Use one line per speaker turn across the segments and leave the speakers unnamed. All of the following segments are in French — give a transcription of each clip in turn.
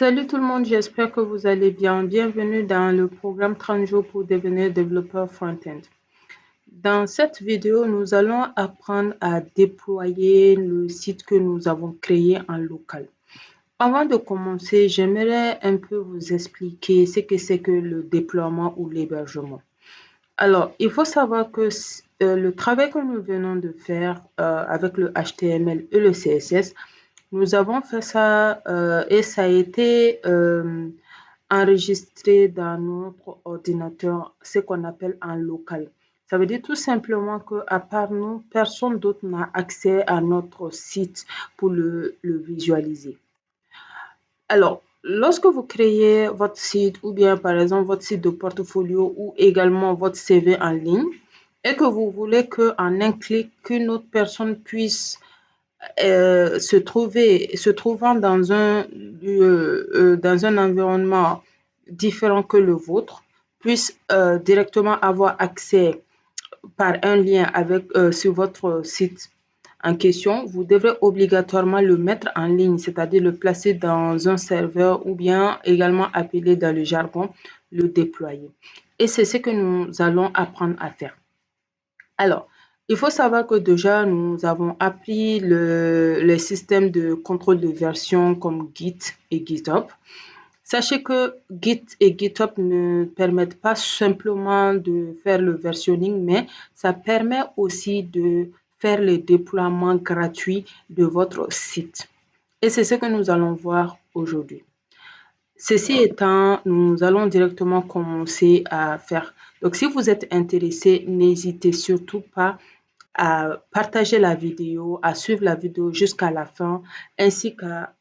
Salut tout le monde, j'espère que vous allez bien. Bienvenue dans le programme 30 jours pour devenir développeur front-end. Dans cette vidéo, nous allons apprendre à déployer le site que nous avons créé en local. Avant de commencer, j'aimerais un peu vous expliquer ce que c'est que le déploiement ou l'hébergement. Alors, il faut savoir que le travail que nous venons de faire avec le HTML et le CSS, nous avons fait ça et ça a été enregistré dans notre ordinateur, ce qu'on appelle en local. Ça veut dire tout simplement qu'à part nous, personne d'autre n'a accès à notre site pour le visualiser. Alors, lorsque vous créez votre site ou bien par exemple votre site de portfolio ou également votre CV en ligne et que vous voulez qu'en un clic, qu'une autre personne puisse se trouvant dans un environnement différent que le vôtre, puisse directement avoir accès par un lien sur votre site en question, vous devrez obligatoirement le mettre en ligne, c'est-à-dire le placer dans un serveur ou bien également appelé dans le jargon le déployer. Et c'est ce que nous allons apprendre à faire. Alors, il faut savoir que déjà, nous avons appris les systèmes de contrôle de version comme Git et GitHub. Sachez que Git et GitHub ne permettent pas simplement de faire le versionning, mais ça permet aussi de faire le déploiement gratuit de votre site. Et c'est ce que nous allons voir aujourd'hui. Ceci étant, nous allons directement commencer à faire. Donc, si vous êtes intéressé, n'hésitez surtout pas à partager la vidéo, à suivre la vidéo jusqu'à la fin, ainsi qu'à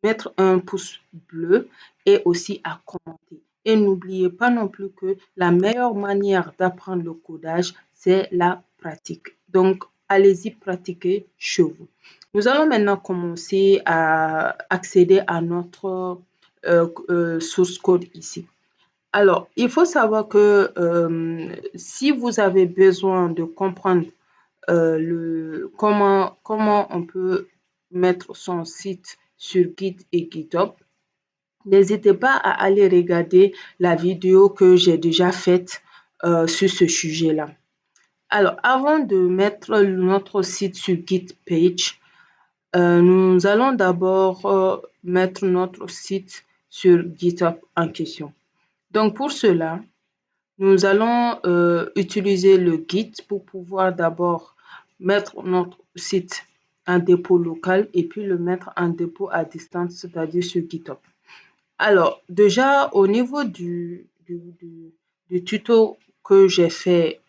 mettre un pouce bleu et aussi à commenter. Et n'oubliez pas non plus que la meilleure manière d'apprendre le codage, c'est la pratique. Donc, allez-y pratiquer chez vous. Nous allons maintenant commencer à accéder à notre source code ici. Alors, il faut savoir que si vous avez besoin de comprendre comment on peut mettre son site sur Git et GitHub, n'hésitez pas à aller regarder la vidéo que j'ai déjà faite sur ce sujet-là. Alors, avant de mettre notre site sur Git page, nous allons d'abord mettre notre site sur GitHub en question. Donc, pour cela, nous allons utiliser le Git pour pouvoir d'abord mettre notre site en dépôt local et puis le mettre en dépôt à distance, c'est-à-dire sur GitHub. Alors, déjà, au niveau du tuto que j'ai fait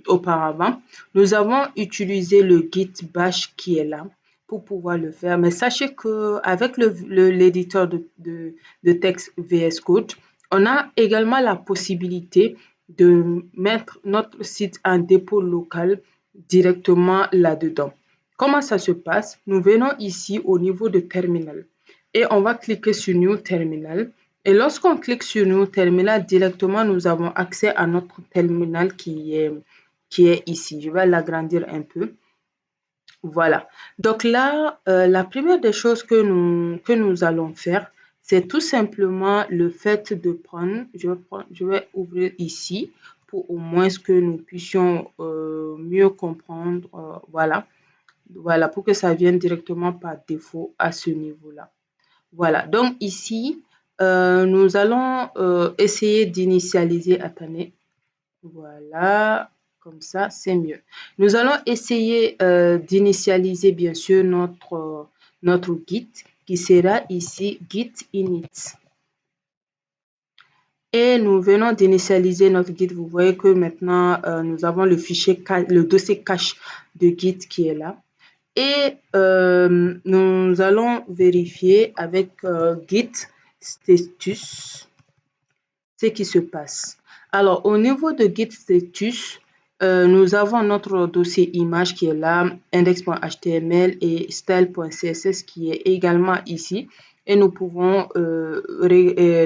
auparavant, nous avons utilisé le Git bash qui est là pour pouvoir le faire. Mais sachez qu'avec l'éditeur de texte VS Code, on a également la possibilité de mettre notre site en dépôt local directement là-dedans. Comment ça se passe? Nous venons ici au niveau de terminal et on va cliquer sur New Terminal. Et lorsqu'on clique sur New Terminal, directement, nous avons accès à notre terminal qui est ici. Je vais l'agrandir un peu. Voilà. Donc là, la première des choses que nous allons faire, c'est tout simplement le fait de prendre, je vais ouvrir ici pour au moins que nous puissions mieux comprendre. Voilà, pour que ça vienne directement par défaut à ce niveau-là. Voilà, donc ici, nous allons essayer d'initialiser. Attendez, voilà, comme ça, c'est mieux. Nous allons essayer d'initialiser, bien sûr, notre Git, qui sera ici Git init. Et nous venons d'initialiser notre Git. Vous voyez que maintenant, nous avons le dossier cache de Git qui est là. Et nous allons vérifier avec Git status ce qui se passe. Alors, au niveau de Git status, nous avons notre dossier image qui est là, index.html et style.css qui est également ici. Et nous pouvons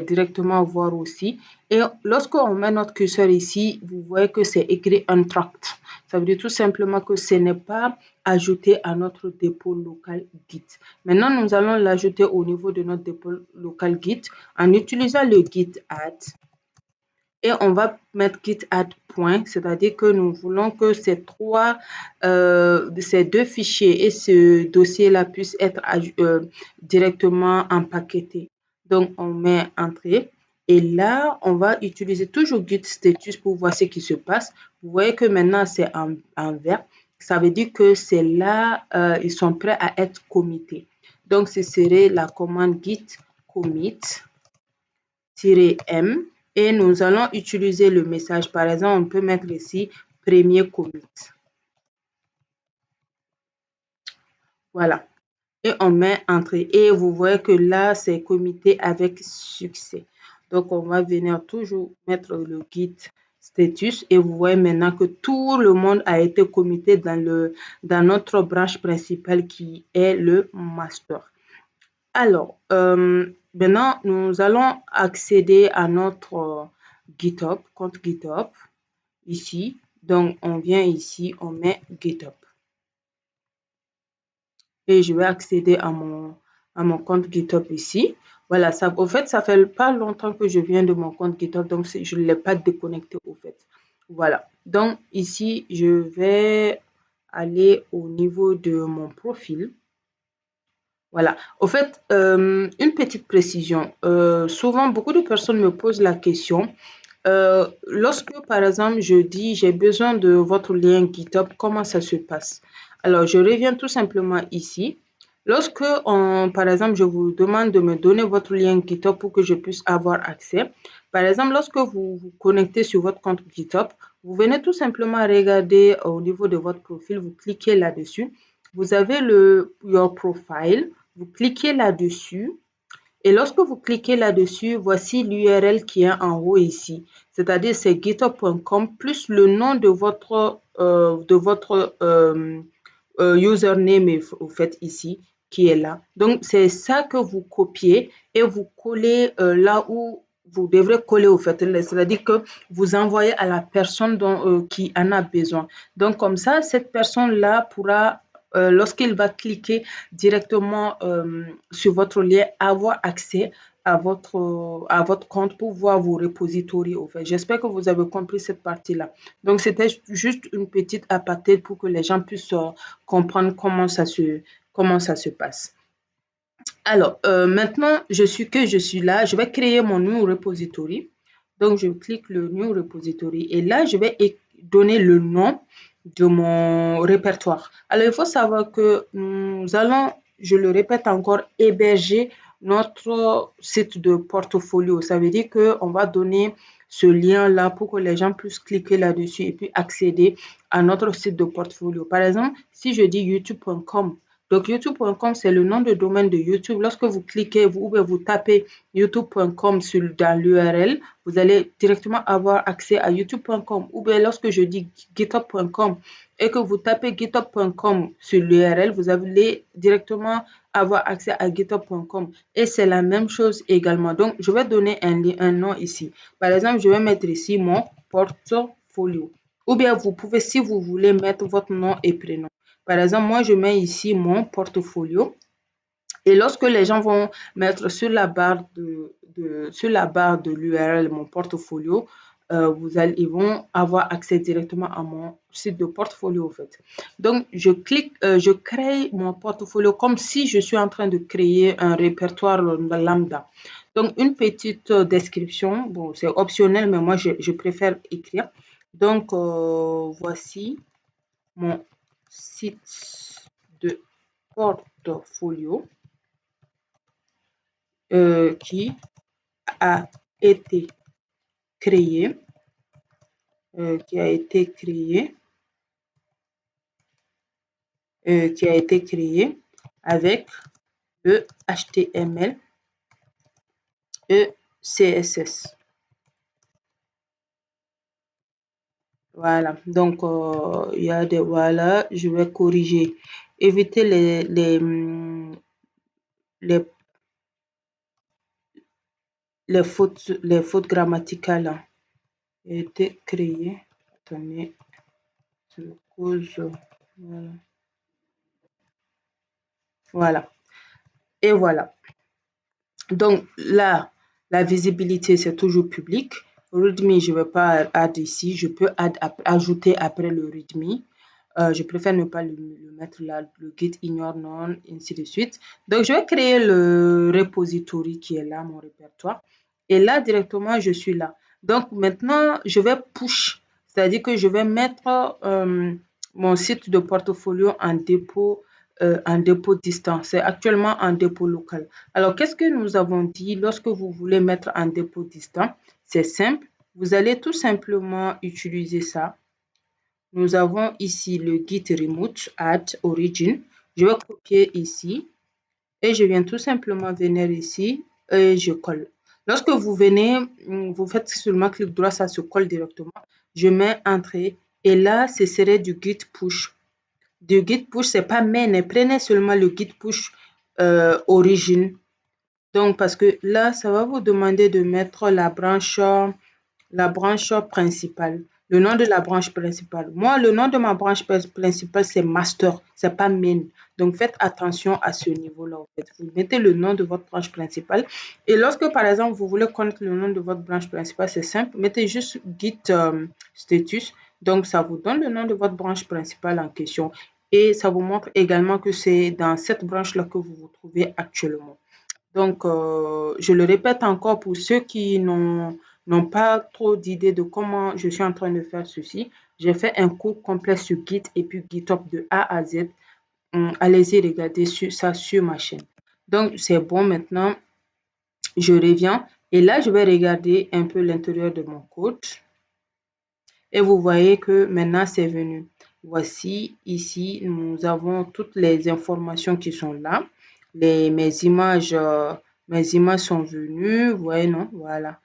directement voir aussi. Et lorsqu'on met notre curseur ici, vous voyez que c'est écrit untracked. Ça veut dire tout simplement que ce n'est pas ajouter à notre dépôt local Git. Maintenant, nous allons l'ajouter au niveau de notre dépôt local Git en utilisant le git add. Et on va mettre git add point, c'est-à-dire que nous voulons que ces deux fichiers et ce dossier-là puissent être directement empaquetés. Donc, on met entrée. Et là, on va utiliser toujours git status pour voir ce qui se passe. Vous voyez que maintenant, c'est en vert. Ça veut dire que c'est là, ils sont prêts à être committés. Donc, ce serait la commande git commit -m et nous allons utiliser le message. Par exemple, on peut mettre ici premier commit. Voilà. Et on met entrée. Et vous voyez que là, c'est commité avec succès. Donc, on va venir toujours mettre le git status et vous voyez maintenant que tout le monde a été commité dans notre branche principale qui est le master. Alors, maintenant, nous allons accéder à notre GitHub, compte GitHub, ici. Donc, on vient ici, on met GitHub. Et je vais accéder à mon compte GitHub ici. Voilà, ça, au fait, ça fait pas longtemps que je viens de mon compte GitHub, donc je ne l'ai pas déconnecté au fait. Voilà, donc ici, je vais aller au niveau de mon profil. Voilà. Au fait, une petite précision. Souvent, beaucoup de personnes me posent la question. Lorsque, par exemple, je dis j'ai besoin de votre lien GitHub, comment ça se passe? Alors, je reviens tout simplement ici. Lorsque, par exemple, je vous demande de me donner votre lien GitHub pour que je puisse avoir accès. Par exemple, lorsque vous vous connectez sur votre compte GitHub, vous venez tout simplement regarder au niveau de votre profil, vous cliquez là-dessus. Vous avez le Your Profile. Vous cliquez là-dessus et lorsque vous cliquez là-dessus, voici l'URL qui est en haut ici. C'est-à-dire c'est github.com plus le nom de votre username au fait ici qui est là. Donc c'est ça que vous copiez et vous collez là où vous devrez coller au fait. C'est-à-dire que vous envoyez à la personne qui en a besoin. Donc comme ça, cette personne-là pourra lorsqu'il va cliquer directement sur votre lien, avoir accès à votre compte pour voir vos repositories. Au fait. J'espère que vous avez compris cette partie-là. Donc, c'était juste une petite aparté pour que les gens puissent comprendre comment ça se passe. Alors, maintenant, je suis là. Je vais créer mon new repository. Donc, je clique le new repository et là, je vais donner le nom de mon répertoire. Alors, il faut savoir que nous allons, je le répète encore, héberger notre site de portfolio. Ça veut dire qu'on va donner ce lien-là pour que les gens puissent cliquer là-dessus et puis accéder à notre site de portfolio. Par exemple, si je dis youtube.com, donc, youtube.com, c'est le nom de domaine de YouTube. Lorsque vous cliquez ou vous tapez youtube.com dans l'URL, vous allez directement avoir accès à youtube.com. Ou bien lorsque je dis github.com et que vous tapez github.com sur l'URL, vous allez directement avoir accès à github.com. Et c'est la même chose également. Donc, je vais donner un nom ici. Par exemple, je vais mettre ici mon portfolio. Ou bien vous pouvez, si vous voulez, mettre votre nom et prénom. Par exemple, moi, je mets ici mon portfolio. Et lorsque les gens vont mettre sur la barre de l'URL mon portfolio, ils vont avoir accès directement à mon site de portfolio en fait. Donc, je crée mon portfolio comme si je suis en train de créer un répertoire lambda. Donc, une petite description, bon, c'est optionnel, mais moi, je préfère écrire. Donc, voici mon site de portfolio qui a été créé, qui a été créé, avec le HTML et CSS. Voilà, donc il y a des voilà, je vais corriger, éviter les fautes grammaticales a été créé. Attendez, je cause. Voilà. Voilà. Et voilà. Donc là, la visibilité, c'est toujours public. README, je ne vais pas add ici. Je peux ajouter après le README. Je préfère ne pas le mettre là, le git ignore none, ainsi de suite. Donc, je vais créer le repository qui est là, mon répertoire. Et là, directement, je suis là. Donc, maintenant, je vais push, c'est-à-dire que je vais mettre mon site de portfolio en dépôt distant. C'est actuellement en dépôt local. Alors, qu'est-ce que nous avons dit lorsque vous voulez mettre en dépôt distant? C'est simple. Vous allez tout simplement utiliser ça. Nous avons ici le git remote add origin. Je vais copier ici et je viens tout simplement venir ici et je colle. Lorsque vous venez, vous faites seulement clic droit, ça se colle directement. Je mets entrée et là, ce serait du git push. Du git push, c'est pas main, prenez seulement le git push origin. Donc, parce que là, ça va vous demander de mettre la branche principale, le nom de la branche principale. Moi, le nom de ma branche principale, c'est master, c'est pas main. Donc, faites attention à ce niveau-là. En fait. Vous mettez le nom de votre branche principale. Et lorsque, par exemple, vous voulez connaître le nom de votre branche principale, c'est simple. Mettez juste git status. Donc, ça vous donne le nom de votre branche principale en question. Et ça vous montre également que c'est dans cette branche-là que vous vous trouvez actuellement. Donc, je le répète encore pour ceux qui n'ont pas trop d'idées de comment je suis en train de faire ceci. J'ai fait un cours complet sur Git et puis GitHub de A à Z. Allez-y regarder ça sur ma chaîne. Donc, c'est bon maintenant. Je reviens et là, je vais regarder un peu l'intérieur de mon code. Et vous voyez que maintenant, c'est venu. Voici, ici, nous avons toutes les informations qui sont là. Mes images sont venues. Vous voyez, non? Voilà.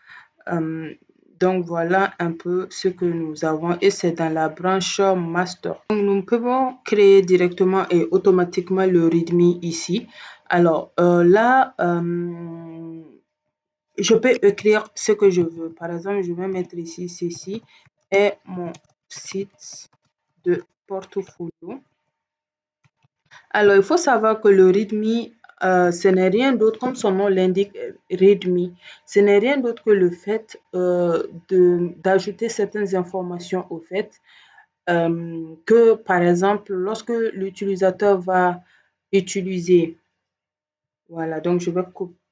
Donc, voilà un peu ce que nous avons et c'est dans la branche master. Donc, nous pouvons créer directement et automatiquement le README ici. Alors, là, je peux écrire ce que je veux. Par exemple, je vais mettre ici ceci est mon site de portfolio. Alors, il faut savoir que le README, ce n'est rien d'autre, comme son nom l'indique, README, ce n'est rien d'autre que le fait d'ajouter certaines informations au fait que, par exemple, lorsque l'utilisateur va utiliser, voilà, donc je vais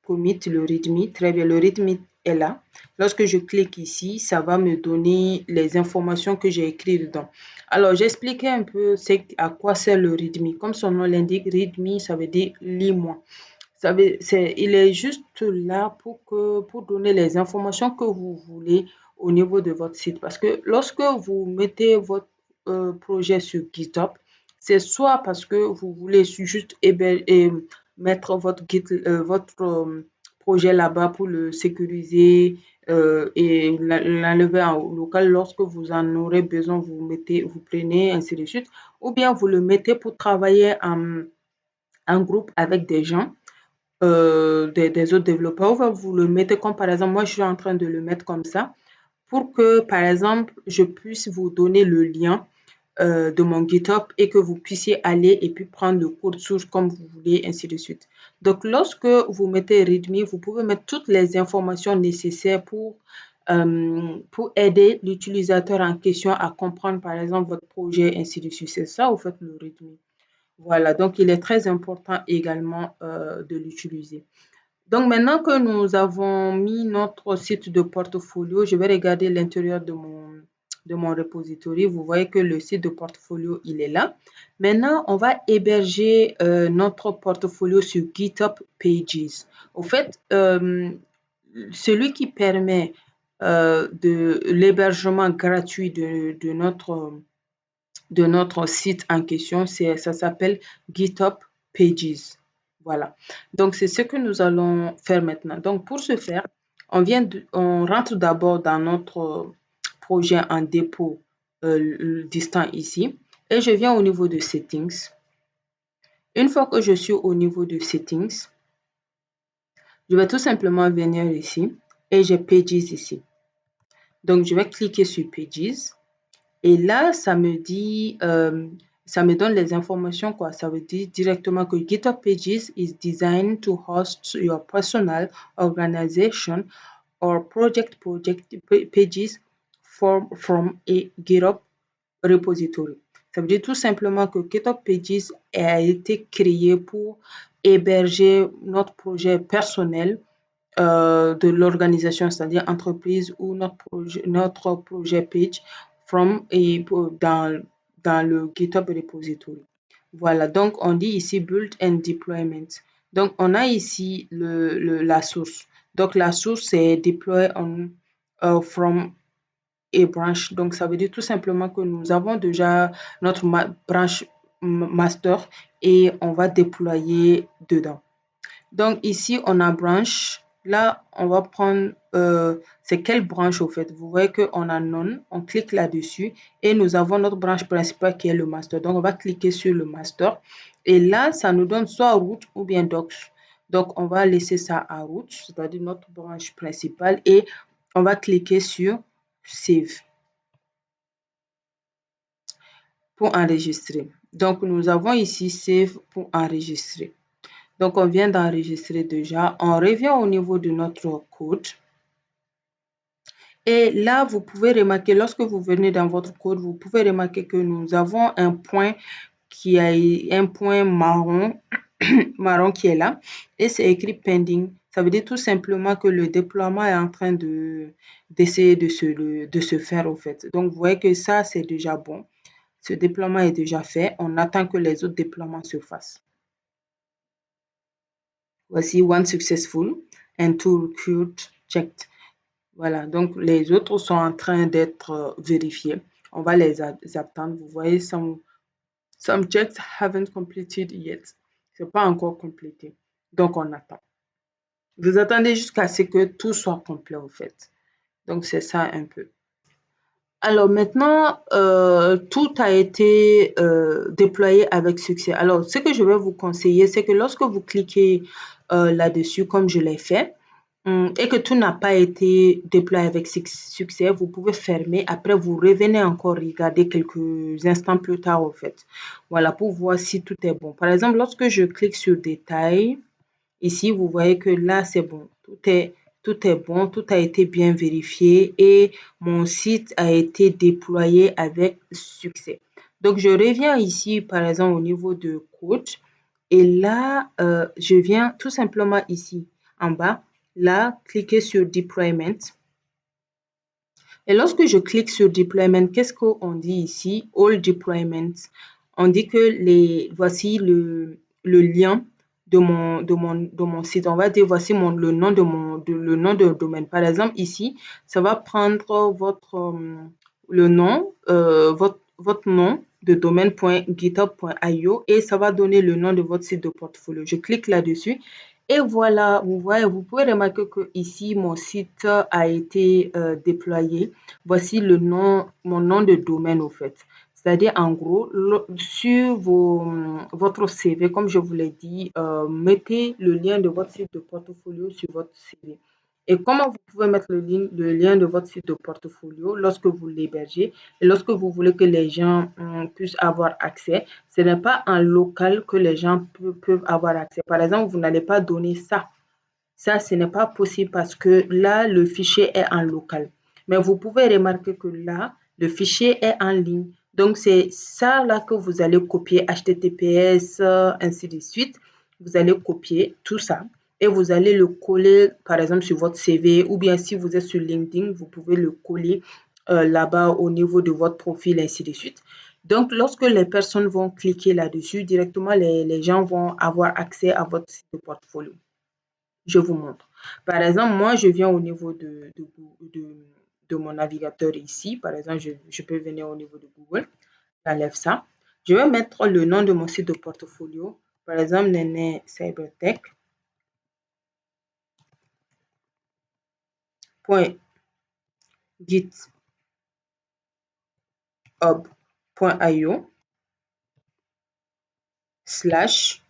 commit le README, très bien, le README est là. Lorsque je clique ici, ça va me donner les informations que j'ai écrites dedans. Alors, j'expliquais un peu à quoi sert le README. Comme son nom l'indique, README, ça veut dire lis-moi. Il est juste là pour donner les informations que vous voulez au niveau de votre site. Parce que lorsque vous mettez votre projet sur GitHub, c'est soit parce que vous voulez juste mettre votre projet là-bas pour le sécuriser et l'enlever en local. Lorsque vous en aurez besoin, vous prenez, ainsi de suite. Ou bien vous le mettez pour travailler en groupe avec des gens des autres développeurs, vous le mettez comme par exemple, moi je suis en train de le mettre comme ça pour que par exemple, je puisse vous donner le lien de mon GitHub et que vous puissiez aller et puis prendre le code source comme vous voulez, ainsi de suite. Donc, lorsque vous mettez README, vous pouvez mettre toutes les informations nécessaires pour aider l'utilisateur en question à comprendre par exemple votre projet, ainsi de suite. C'est ça, vous faites le README. Voilà, donc il est très important également de l'utiliser. Donc maintenant que nous avons mis notre site de portfolio, je vais regarder l'intérieur de mon repository. Vous voyez que le site de portfolio, il est là. Maintenant, on va héberger notre portfolio sur GitHub Pages. Au fait, celui qui permet de l'hébergement gratuit de notre site en question, ça s'appelle GitHub Pages. Voilà. Donc, c'est ce que nous allons faire maintenant. Donc, pour ce faire, on rentre d'abord dans notre projet en dépôt distant ici et je viens au niveau de Settings. Une fois que je suis au niveau de Settings, je vais tout simplement venir ici et j'ai Pages ici. Donc, je vais cliquer sur Pages. Et là, ça me dit ça me donne les informations, quoi. Ça veut dire directement que GitHub Pages is designed to host your personal organization or project pages from a GitHub repository. Ça veut dire tout simplement que GitHub Pages a été créé pour héberger notre projet personnel de l'organisation, c'est-à-dire entreprise ou notre projet page dans le GitHub repository. Voilà, donc on dit ici build and deployment. Donc on a ici la source. Donc la source c'est deploy from a branch. Donc ça veut dire tout simplement que nous avons déjà notre branch master et on va déployer dedans. Donc ici, on a branche. Là, on va prendre, c'est quelle branche au fait? Vous voyez qu'on a none, on clique là-dessus et nous avons notre branche principale qui est le master. Donc, on va cliquer sur le master et là, ça nous donne soit root ou bien docs. Donc, on va laisser ça à root, c'est-à-dire notre branche principale et on va cliquer sur save pour enregistrer. Donc, nous avons ici save pour enregistrer. Donc, on vient d'enregistrer déjà. On revient au niveau de notre code. Et là, vous pouvez remarquer, lorsque vous venez dans votre code, vous pouvez remarquer que nous avons un point qui a un point marron, marron qui est là. Et c'est écrit pending. Ça veut dire tout simplement que le déploiement est en train d'essayer de se faire au fait. Donc, vous voyez que ça, c'est déjà bon. Ce déploiement est déjà fait. On attend que les autres déploiements se fassent. Voici one successful and two recruit checked. Voilà, donc les autres sont en train d'être vérifiés. On va les attendre. Vous voyez, some checks haven't completed yet. C'est pas encore complété. Donc on attend. Vous attendez jusqu'à ce que tout soit complet au fait. Donc c'est ça un peu. Alors maintenant, tout a été déployé avec succès. Alors, ce que je vais vous conseiller, c'est que lorsque vous cliquez là-dessus, comme je l'ai fait, et que tout n'a pas été déployé avec succès, vous pouvez fermer. Après, vous revenez encore regarder quelques instants plus tard, en fait. Voilà, pour voir si tout est bon. Par exemple, lorsque je clique sur Détails, ici, vous voyez que là, c'est bon. Tout est bon, tout a été bien vérifié et mon site a été déployé avec succès. Donc, je reviens ici, par exemple, au niveau de code. Et là, je viens tout simplement ici, en bas. Là, cliquer sur Deployment. Et lorsque je clique sur Deployment, qu'est-ce qu'on dit ici? All Deployments. On dit que voici le lien de mon site. On va dire voici le nom le nom de domaine. Par exemple, ici, ça va prendre le nom, votre nom de domaine.github.io et ça va donner le nom de votre site de portfolio. Je clique là-dessus et voilà, vous voyez, vous pouvez remarquer que ici mon site a été déployé. Voici mon nom de domaine au fait. C'est-à-dire, en gros, sur votre CV, comme je vous l'ai dit, mettez le lien de votre site de portfolio sur votre CV. Et comment vous pouvez mettre le lien de votre site de portfolio lorsque vous l'hébergez et lorsque vous voulez que les gens puissent avoir accès, ce n'est pas en local que les gens peuvent avoir accès. Par exemple, vous n'allez pas donner ça. Ça, ce n'est pas possible parce que là, le fichier est en local. Mais vous pouvez remarquer que là, le fichier est en ligne. Donc, c'est ça là que vous allez copier, HTTPS, ainsi de suite. Vous allez copier tout ça et vous allez le coller, par exemple, sur votre CV ou bien si vous êtes sur LinkedIn, vous pouvez le coller là-bas au niveau de votre profil, ainsi de suite. Donc, lorsque les personnes vont cliquer là-dessus, directement, les gens vont avoir accès à votre site de portfolio. Je vous montre. Par exemple, moi, je viens au niveau de mon navigateur ici. Par exemple, je peux venir au niveau de Google. J'enlève ça. Je vais mettre le nom de mon site de portfolio. Par exemple, Nene Cybertech. .github.io slash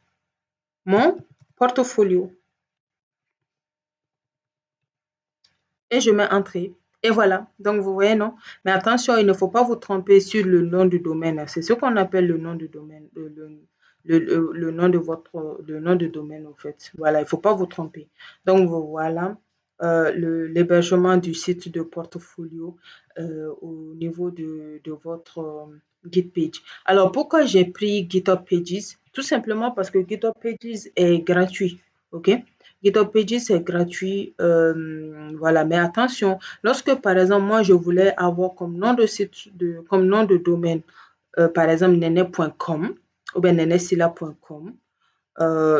mon portfolio. Et je mets entrée. Et voilà, donc vous voyez, non? Mais attention, il ne faut pas vous tromper sur le nom du domaine. C'est ce qu'on appelle le nom du domaine, le nom de le nom de domaine, en fait. Voilà, il ne faut pas vous tromper. Donc voilà, l'hébergement du site de portfolio au niveau de votre Git page. Alors, pourquoi j'ai pris GitHub Pages? Tout simplement parce que GitHub Pages est gratuit, ok? GitHub Pages est gratuit, voilà, mais attention, lorsque par exemple, moi je voulais avoir comme nom de site, comme nom de domaine, par exemple nene.com ou bien nenesila.com,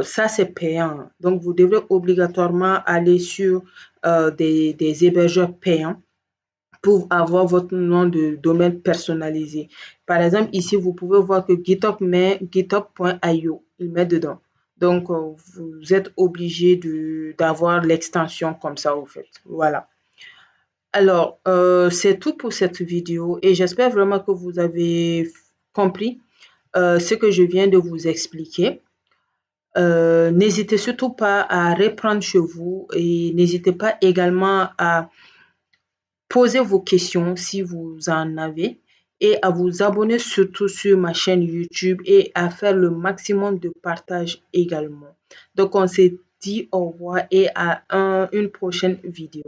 ça c'est payant. Donc vous devrez obligatoirement aller sur des hébergeurs payants pour avoir votre nom de domaine personnalisé. Par exemple, ici, vous pouvez voir que GitHub met github.io, il met dedans. Donc, vous êtes obligé d'avoir l'extension comme ça, au fait. Voilà. Alors, c'est tout pour cette vidéo et j'espère vraiment que vous avez compris ce que je viens de vous expliquer. N'hésitez surtout pas à reprendre chez vous et n'hésitez pas également à poser vos questions si vous en avez et à vous abonner surtout sur ma chaîne YouTube et à faire le maximum de partage également. Donc, on se dit au revoir et à une prochaine vidéo.